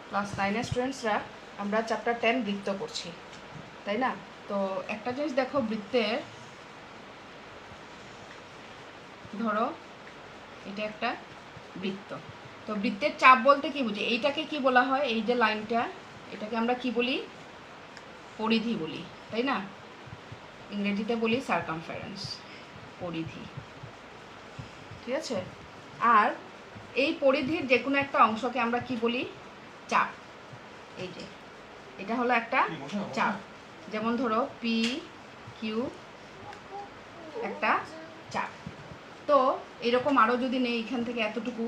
Class 9-এর স্টুডেন্টসরা আমরা chapter 10 বৃত্ত করছি, তাই না? তো একটা জিনিস দেখো, বৃত্তের ধরো এটা একটা বৃত্ত। তো বৃত্তের চাপ বলতে কি বুঝি? এইটাকে কি বলা হয়? এই যে লাইনটা, এটাকে আমরা কি বলি? পরিধি বলি, তাই না? ইংরেজিতে বলি সার্কামফারেন্স, পরিধি। ঠিক আছে? আর এই পরিধির যে কোনো একটা অংশকে আমরা কি বলি? চাপ। এই যে এটা হলো একটা চাপ। যেমন ধরো পি কিউ একটা চাপ। তো এরকম আরও যদি নেই, এখান থেকে এতটুকু,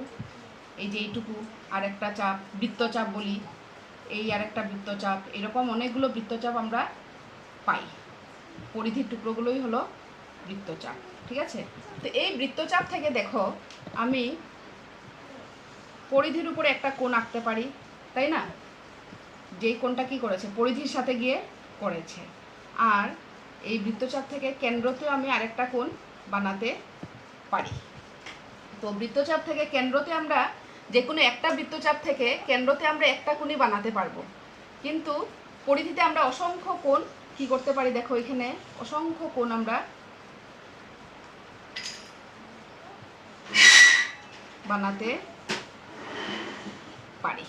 এই যে এইটুকু আর একটা চাপ, বৃত্তচাপ বলি, এই আর একটা বৃত্তচাপ, এরকম অনেকগুলো বৃত্তচাপ আমরা পাই। পরিধির টুকরোগুলোই হলো বৃত্তচাপ। ঠিক আছে? তো এই বৃত্তচাপ থেকে দেখো, আমি পরিধির উপরে একটা কোণ আঁকতে পারি, তাই না? যেই কোণটা কি করেছে? পরিধির সাথে গিয়ে করেছে। আর এই বৃত্তচাপ থেকে কেন্দ্রতেও আমি আরেকটা কোণ বানাতে পারি। তো বৃত্তচাপ থেকে কেন্দ্রতে আমরা যে কোনো একটা বৃত্তচাপ থেকে কেন্দ্রতে আমরা একটা কোণই বানাতে পারবো, কিন্তু পরিধিতে আমরা অসংখ্য কোণ কি করতে পারি? দেখো এখানে অসংখ্য কোণ আমরা বানাতে পারি।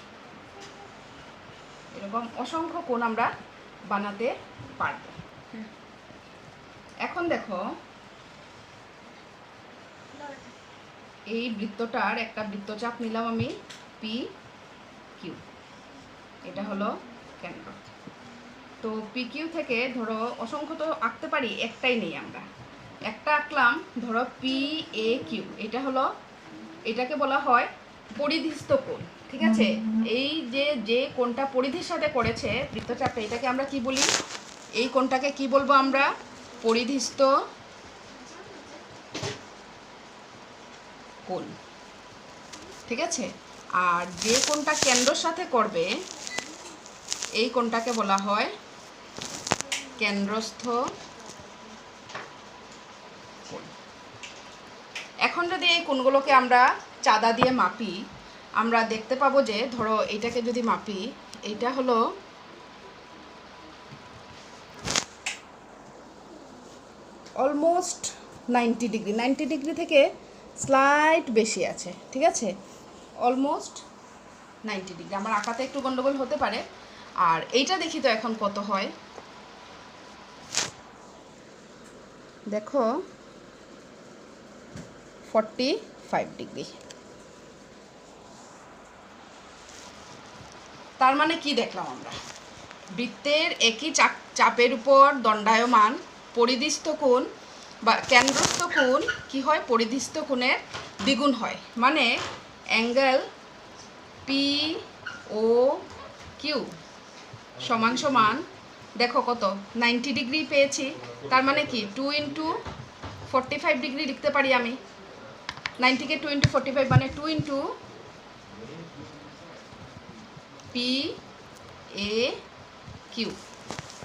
এরকম অসংখ্য কোণ আমরা বানাতে পারবো। এখন দেখো, এই বৃত্তটার একটা বৃত্তচাপ নিলাম আমি পি কিউ, এটা হলো কেন্দ্র। তো পি কিউ থেকে ধরো অসংখ্য তো আঁকতে পারি, একটাই নেই, আমরা একটা আঁকলাম। ধরো পি এ কিউ, এটা হলো, এটাকে বলা হয় পরিধিস্থ কোণ। ঠিক আছে? এই যে কোণটা পরিধির সাথে করেছে বৃত্তচাপটা, এটাকে আমরা কি বলি? এই কোণটাকে কি বলবো আমরা? পরিধিস্থ কোণ। ঠিক আছে? আর যে কোণটা কেন্দ্রর সাথে করবে, এই কোণটাকে বলা হয় কেন্দ্রস্থ কোণ। এখন যদি এই কোণগুলোকে আমরা চাঁদা দিয়ে মাপি, আমরা দেখতে পাবো যে, ধরো এইটাকে যদি মাপি, এইটা হলো অলমোস্ট 90 ডিগ্রি, 90 ডিগ্রি থেকে স্লাইট বেশি আছে। ঠিক আছে? Almost 90 degree. আমার আঁকাতে একটু গন্ডগোল হতে পারে। আর এইটা দেখি তো এখন কত হয়। দেখো 45 ডিগ্রি। তার মানে কি দেখলাম আমরা? বৃত্তের একই চাপের উপর দণ্ডায়মান পরিধিস্থ কোণ বা কেন্দ্রস্থ কোণ কি হয়? পরিধিস্থ কোণের দ্বিগুণ হয়। মানে অ্যাঙ্গেল পি ও কিউ সমান সমান, দেখো কত? 90 ডিগ্রি পেয়েছি। তার মানে কি 2 × 45 ডিগ্রি লিখতে পারি আমি। 90কে 2 × 45 মানে 2 × পি এ কিউ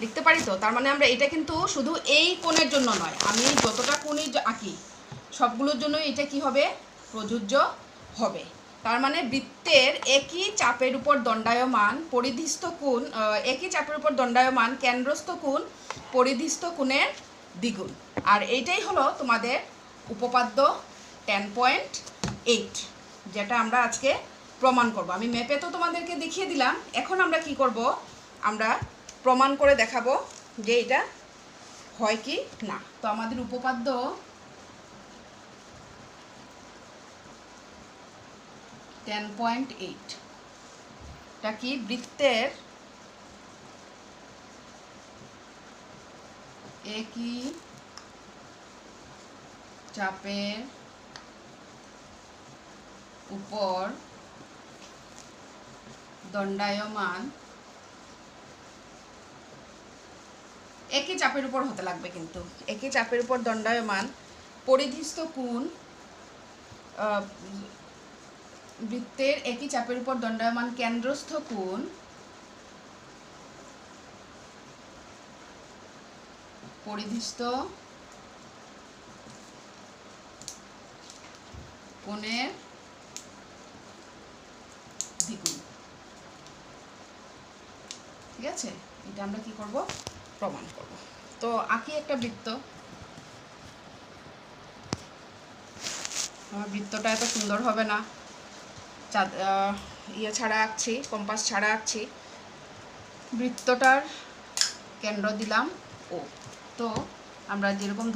লিখতে পারি তো। তার মানে আমরা এটা কিন্তু শুধু এই কোণের জন্য নয়, আমি যতটা কোণই আঁকি সবগুলোর জন্য এটা কি হবে? প্রযোজ্য হবে। তার মানে বৃত্তের একই চাপের উপর দণ্ডায়মান পরিধিস্থ কোণ, একই চাপের উপর দণ্ডায়মান কেন্দ্রস্থ কোণ পরিধিস্থ কোণের দ্বিগুণ। আর এইটাই হলো তোমাদের উপপাদ্য 10.8, যেটা আমরা আজকে প্রমাণ করব। আমি ম্যাপে তো তোমাদেরকে দেখিয়ে দিলাম, এখন আমরা কি করব? আমরা প্রমাণ করে দেখাবো যে এটা হয় কি না। তো আমাদের উপপাদ্য 10.8 টা কি? বৃত্তের একই চাপের উপর দণ্ডায়মান, একই চাপের উপর হতে লাগবে, কিন্তু একই চাপের উপর দণ্ডায়মান পরিধিস্থ কোণ, বৃত্তের একই চাপের উপর দণ্ডায়মান কেন্দ্রস্থ কোণ পরিধিস্থ কোণের দ্বিগুণ। ঠিক আছে, এটা আমরা কি করব, প্রমাণ করব। তো আঁকি একটা বৃত্ত। আমার বৃত্তটা এত সুন্দর হবে না, ইয়ে ছাড়া আঁকছি, কম্পাস ছাড়া আঁকছি। বৃত্তটার কেন্দ্র দিলাম ও। তো আমরা যেরকম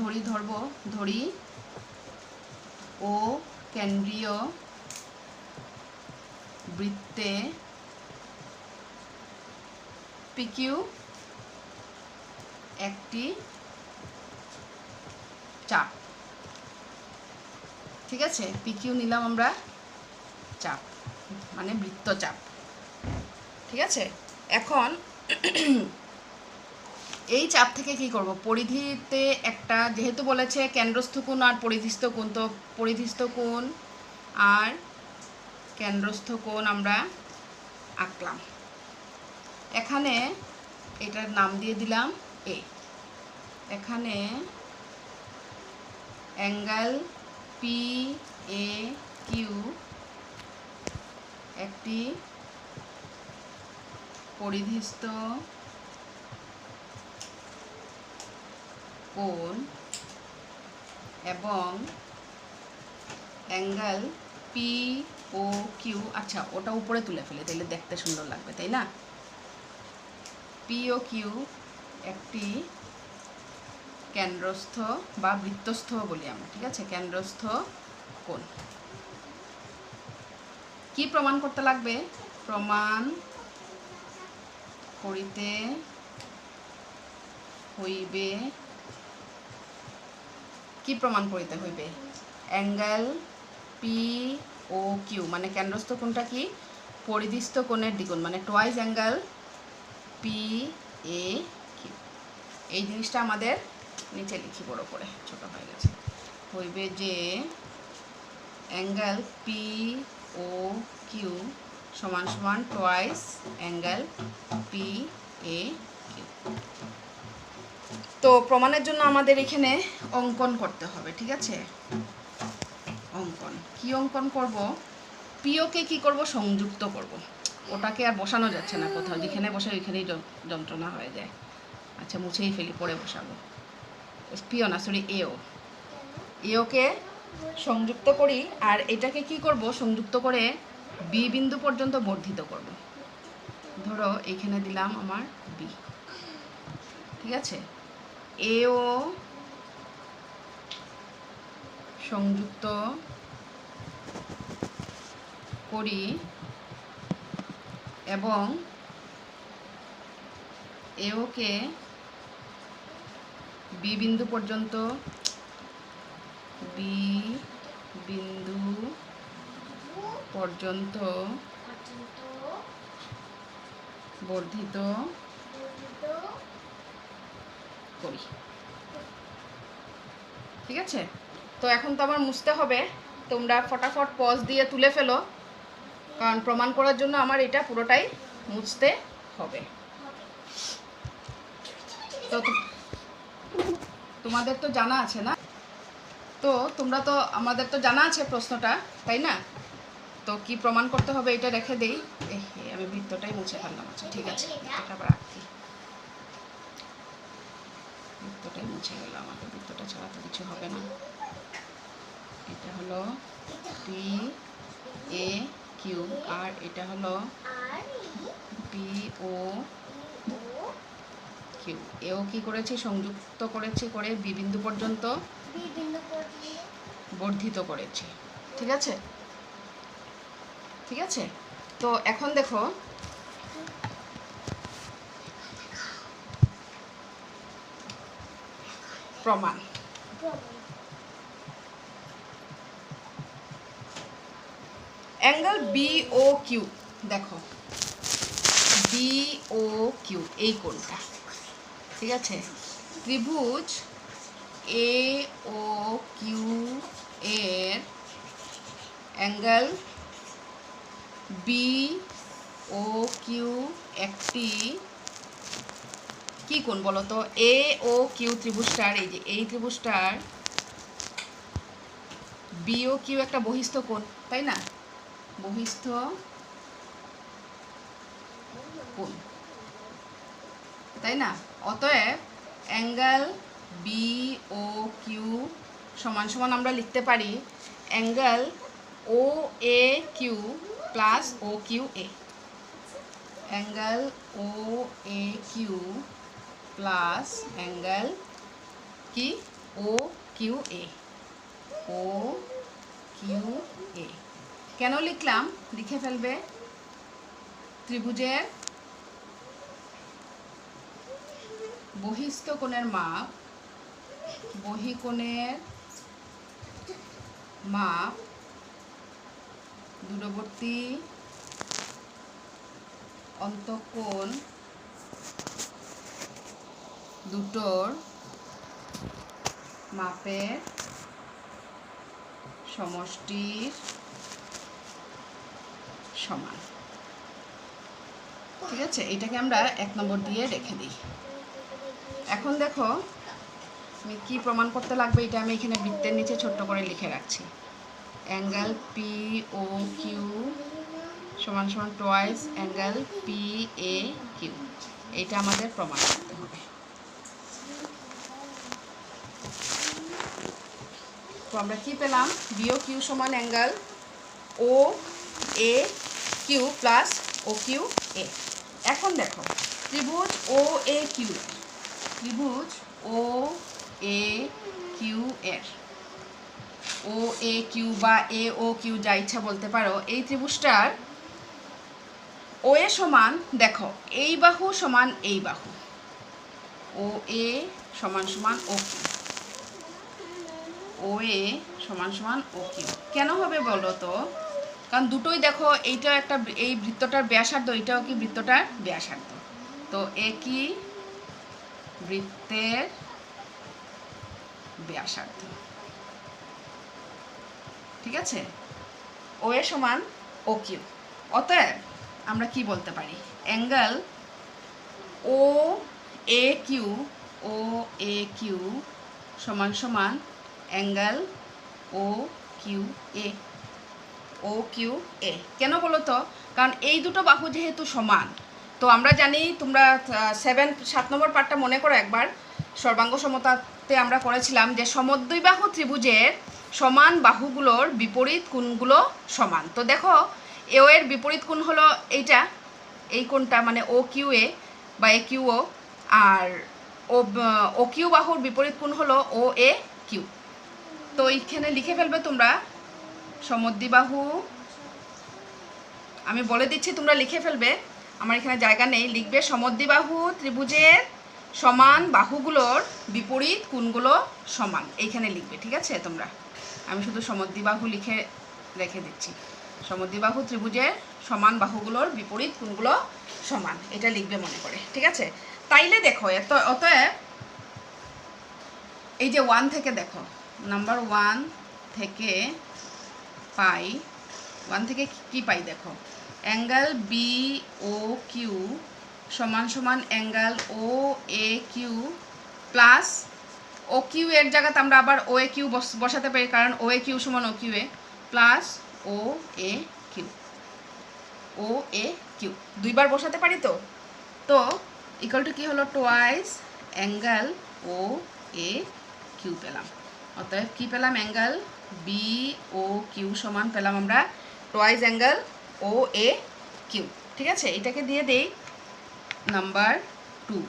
ধরি ও কেন্দ্রীয় বৃত্তে পিকিউ একটি চাপ। ঠিক আছে, পিকিউ নিলাম আমরা চাপ, মানে বৃত্তচাপ। ঠিক আছে, এখন এই চাপ থেকে কি করব, পরিধিতে একটা, যেহেতু বলেছে কেন্দ্রস্থ কোণ আর পরিধিস্থ কোণ, তো পরিধিস্থ কোণ আর কেন্দ্রস্থ কোণ আমরা আঁকলাম। এখানে এটার নাম দিয়ে দিলাম এ। এখানে অ্যাঙ্গেল পি এ কিউ একটি পরিধিস্থ কোণ এবং অ্যাঙ্গেল পি ও কিউ, আচ্ছা ওটা উপরে তুলে ফেলে, তাহলে দেখতে সুন্দর লাগবে, তাই না? পি ও কিউ একটি কেন্দ্রস্থ বা বৃত্তস্থ বলি আমরা, ঠিক আছে, কেন্দ্রস্থ কোণ। কি প্রমাণ করতে লাগবে? প্রমাণ করিতে হইবে। কি প্রমাণ করিতে হইবে? অ্যাঙ্গেল পি ও কিউ, মানে কেন্দ্রস্থ কোণটা কি, পরিধিস্থ কোণের দ্বিগুণ, মানে twice angle P A Q. এই জিনিসটা আমাদের নিচে লিখি, বড় করে, ছোট হয়ে গেছে। হইবে যে অ্যাঙ্গেল পি ও কিউ সমান সমান twice angle P A Q. তো প্রমাণের জন্য আমাদের এখানে অঙ্কন করতে হবে, ঠিক আছে? অঙ্কন কি অঙ্কন করব? পিওকে কি করব, সংযুক্ত করব। ওটাকে আর বসানো যাচ্ছে না কোথাও, যেখানে বসে ওইখানেই যন্ত্রণা হয়ে যায়। আচ্ছা মুছেই ফেলি, পরে বসাবো। পিও না, সরি, এওকে সংযুক্ত করি। আর এটাকে কি করব, সংযুক্ত করে বি বিন্দু পর্যন্ত বর্ধিত করব। ধরো এখানে দিলাম আমার বি, ঠিক আছে? এও সংযুক্ত করি এবং এওকে বি বিন্দু পর্যন্ত বর্ধিত করি। ঠিক আছে, তো এখন তো আমার মুছতে হবে, তোমরা ফটাফট পজ দিয়ে তুলে ফেলো, কারণ প্রমাণ করার জন্য আমার এটা পুরোটাই মুছতে হবে। তো তোমাদের তো জানা আছে না, তো তোমরা তো, আমাদের তো জানা আছে প্রশ্নটা, তাই না? তো কি প্রমাণ করতে হবে এটা রেখে দেই। আমি বৃত্তটাই মুছে ফেললাম। আচ্ছা ঠিক আছে, বৃত্তটা আবার রাখি, বৃত্তটাই মুছে গেল। আমাকে বৃত্তটা ছাড়া তো কিছু হবে না। এটা হলো পি এ কিউ আর এটা হলো পি ও কিউ। এও কি করেছি, সংযুক্ত করেছি, করে বি বিন্দু পর্যন্ত বর্ধিত করেছি। ঠিক আছে, ঠিক আছে। তো এখন দেখো, প্রমাণ। অ্যাঙ্গেল বি ও কিউ, দেখো বি ও কিউ এই কোণটা, ঠিক আছে? ত্রিভুজ এ ও কিউ এর অ্যাঙ্গেল বি ও কিউ একটি কি কোণ বলো তো? এ ও কিউ ত্রিভুজটার, এই যে এই ত্রিভুজটার বি ও কিউ একটা বহিস্থ কোণ, তাই না? বহিস্থ কোণ। তাই না? অতএব অ্যাঙ্গেল বি ও কিউ সমান সমান আমরা লিখতে পারি angle O A Q plus O Q A. Angle O A Q plus angle কি ও কিউ এ। ও কিউ এ কেন লিখলাম লিখে ফেলবে। ত্রিভুজের বহিস্থ কোণের মাপ, বহিকোণের মাপ দূরবর্তী অন্তঃকোণ দুটোর মাপের সমষ্টির সমান। ঠিক আছে, এটাকে আমরা 1 নম্বর দিয়ে রেখে দিই। এখন দেখো আমি কি প্রমাণ করতে লাগবে এটা আমি এখানে বৃত্তের নিচে ছোট্ট করে লিখে রাখছি। অ্যাঙ্গেল পি ও কিউ সমান সমান twice angle P A Q, এটা আমাদের প্রমাণ করতে হবে। তো আমরা কি পেলাম, বি ও কিউ সমান angle O A Q plus O Q A. এখন দেখো ত্রিভুজ ও এ কিউ, ত্রিভুজ ও এ কিউ এর, ও এ কিউ বা এ ও কিউ যা ইচ্ছা বলতে পারো, এই ত্রিভুজটার ও এ সমান দেখো এই বাহু সমান এই বাহু, ও এ সমান সমান ও কিউ, ও এ সমান সমান ও কিউ। কেন হবে বলো তো, কারণ দুটোই দেখো এইটা একটা, এই বৃত্তটার ব্যাসার্ধ, এইটাও কি বৃত্তটার ব্যাসার্ধ, তো একই বৃত্তের ব্যাসার্ধ। ঠিক আছে, ও এ সমান ও কিউ। অতএব আমরা কি বলতে পারি, angle O A Q, O A Q সমান সমান অ্যাঙ্গেল ও কিউ এ, ও কিউ এ। কেন বলো তো, কারণ এই দুটো বাহু যেহেতু সমান, তো আমরা জানি, তোমরা 7 নম্বর পার্টটা মনে করো একবার, সর্বাঙ্গ সমতাতে আমরা করেছিলাম যে সমদ্বিবাহু ত্রিভুজের সমান বাহুগুলোর বিপরীত কোণগুলো সমান। তো দেখো এ এর বিপরীত কোণ হলো এইটা, এই কোণটা মানে ও কিউ এ বা এ কিউ ও, আর ও কিউ বাহুর বিপরীত কোণ হলো ও এ কিউ। তো এইখানে লিখে ফেলবে তোমরা সমদ্বিবাহু, আমি বলে দিচ্ছি তোমরা লিখে ফেলবে, আমার এখানে জায়গা নেই, লিখবে সমদ্বিবাহু ত্রিভুজের সমান বাহুগুলোর বিপরীত কোণগুলো সমান, এইখানে লিখবে। ঠিক আছে, তোমরা, আমি শুধু সমদ্বিবাহু লিখে রেখে দিচ্ছি, সমদ্বিবাহু ত্রিভুজের সমান বাহুগুলোর বিপরীত কোণগুলো সমান, এটা লিখবে মনে করে। ঠিক আছে, তাইলে দেখো অতএব এই যে 1 থেকে দেখো, নাম্বার 1 থেকে পাই, 1 থেকে কি পাই দেখো, অ্যাঙ্গেল বি ও কিউ সমান সমান angle O A Q plus O Q এর জায়গাতে আমরা আবার ও এ কিউ বসাতে পারি, কারণ ও এ কিউ সমান ও Q A, plus O A Q, O A Q দুইবার বসাতে পারি। তো তো ইকুয়াল টু কি হলো, twice angle O A Q পেলাম। অতএব কি পেলাম, অ্যাঙ্গেল বি ও কিউ সমান পেলাম আমরা twice angle O A Q. ঠিক আছে, এটাকে দিয়ে দেই নাম্বার 2।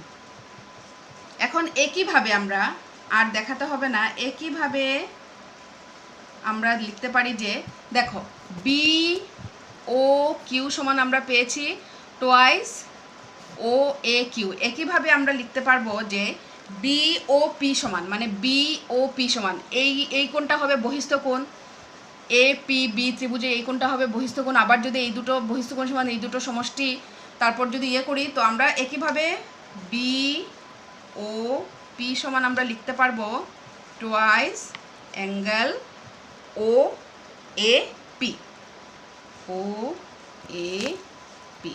এখন একইভাবে আমরা, আর দেখাতে হবে না, একইভাবে আমরা লিখতে পারি যে দেখো বি ও কিউ সমান আমরা পেয়েছি টুয়াইস ও এ কিউ। একইভাবে আমরা লিখতে পারবো যে বি ও পি সমান, মানে বি ও পি সমান, এই কোণটা হবে বহিস্থ কোণ, এ পি বি ত্রিভুজে এই কোণটা হবে বহিস্থ কোণ। আবার যদি এই দুটো বহিস্থ কোণ সমান, এই দুটো সমষ্টি, তারপর যদি করি, তো আমরা একইভাবে বি ও পি সমান আমরা লিখতে পারবো twice angle O A P, O A P.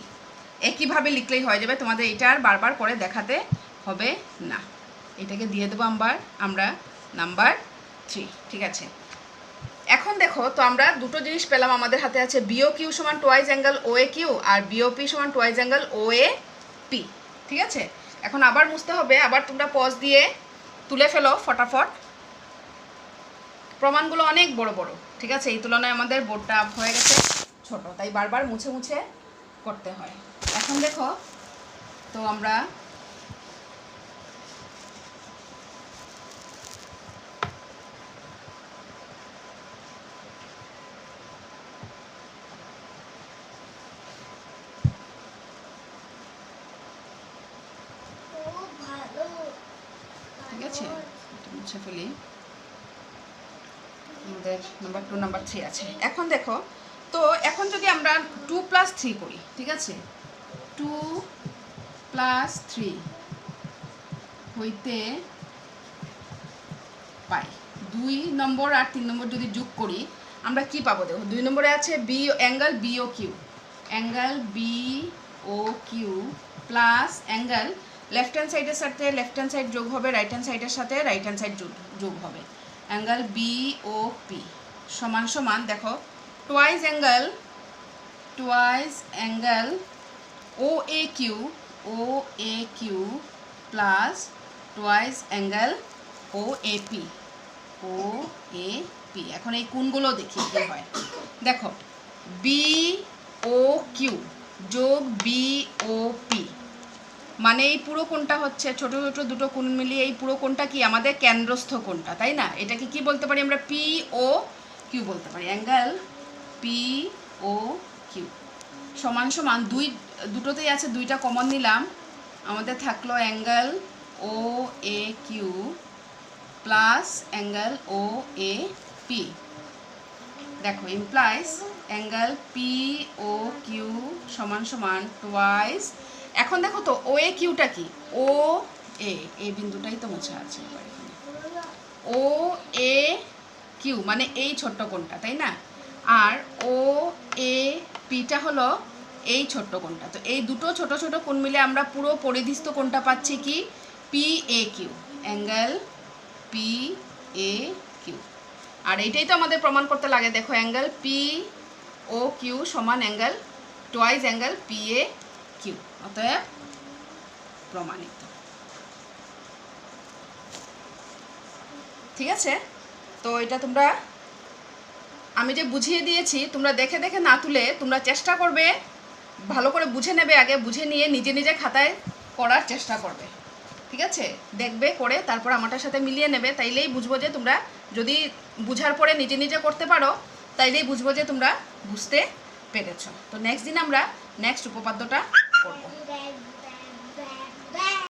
একইভাবে লিখলেই হয়ে যাবে, তোমাদের এটা আর বারবার করে দেখাতে হবে না। এটাকে দিয়ে দেবো আমরা নাম্বার 3। ঠিক আছে, এখন দেখো তো আমরা দুটো জিনিস পেলাম, আমাদের হাতে আছে বিও কিউ সমান twice angle O A Q আর বিও পি সমান twice angle O A P. ঠিক আছে, এখন আবার মুছতে হবে, আবার তোমরা পজ দিয়ে তুলে ফেলো ফটাফট। প্রমাণগুলো অনেক বড় বড়, ঠিক আছে, এই তুলনায় আমাদের বোর্ডটা হয়ে গেছে ছোট, তাই বারবার মুছে মুছে করতে হয়। এখন দেখো তো আমরা ঠিক আছে মুছে ফেলি। আমাদের নাম্বার 2 নাম্বার 3 আছে। এখন দেখো তো এখন যদি আমরা 2 + 3 করি, ঠিক আছে, 2 + 3 হইতে পাই 2 নম্বর আর 3 নম্বর যদি যোগ করি আমরা কি পাবো? দেখো 2 নম্বরে আছে B angle BOQ, angle BOQ plus angle left hand সাইডের সাথে লেফট হ্যান্ড সাইড যোগ হবে, রাইট হ্যান্ড সাইডের সাথে রাইট হ্যান্ড সাইড যোগ হবে, অ্যাঙ্গেল BOP সমান সমান দেখো twice angle OAQ plus twice angle OAP। এখন এই কোণগুলো দেখি কি হয়। দেখো BOQ যোগ BOP মানে এই পুরো কোণটা হচ্ছে ছোট ছোট দুটো কোণ মিলিয়ে এই পুরো কোণটা কি আমাদের কেন্দ্রস্থ কোণটা, তাই না? এটাকে কি বলতে পারি আমরা? POQ বলতে পারি। অ্যাঙ্গেল POQ সমান সমান দুটোতেই আছে, দুইটা কমন নিলাম, আমাদের থাকলো angle OAQ plus angle OAP। দেখো ইমপ্লাইজ অ্যাঙ্গেল POQ সমান সমান টুয়াইস। এখন দেখো তো OAQটা কি? এই বিন্দুটাই তো মোছা আছে OAQ মানে এই ছোট্ট কোণটা, তাই না? আর OAPটা হলো এই ছোট্ট কোণটা। তো এই দুটো ছোট ছোট কোণ মিলে আমরা পুরো পরিধিস্থ কোণটা পাচ্ছি কি? PAQ, angle PAQ। আর এইটাই তো আমাদের প্রমাণ করতে লাগে। দেখো অ্যাঙ্গেল POQ সমান অ্যাঙ্গেল টুয়াইস অ্যাঙ্গেল PAQ, অতএব প্রমাণিত। ঠিক আছে, তো এটা তোমরা আমি যে বুঝিয়ে দিয়েছি তোমরা দেখে দেখে না তুলে তোমরা চেষ্টা করবে ভালো করে বুঝে নেবে, আগে বুঝে নিয়ে নিজে নিজে খাতায় করার চেষ্টা করবে, ঠিক আছে? দেখবে করে তারপর আমারটার সাথে মিলিয়ে নেবে, তাইলেই বুঝবো যে তোমরা যদি বুঝার পরে নিজে নিজে করতে পারো তাইলেই বুঝবো যে তোমরা বুঝতে পেরেছো। তো নেক্সট দিন আমরা নেক্সট উপপাদ্যটা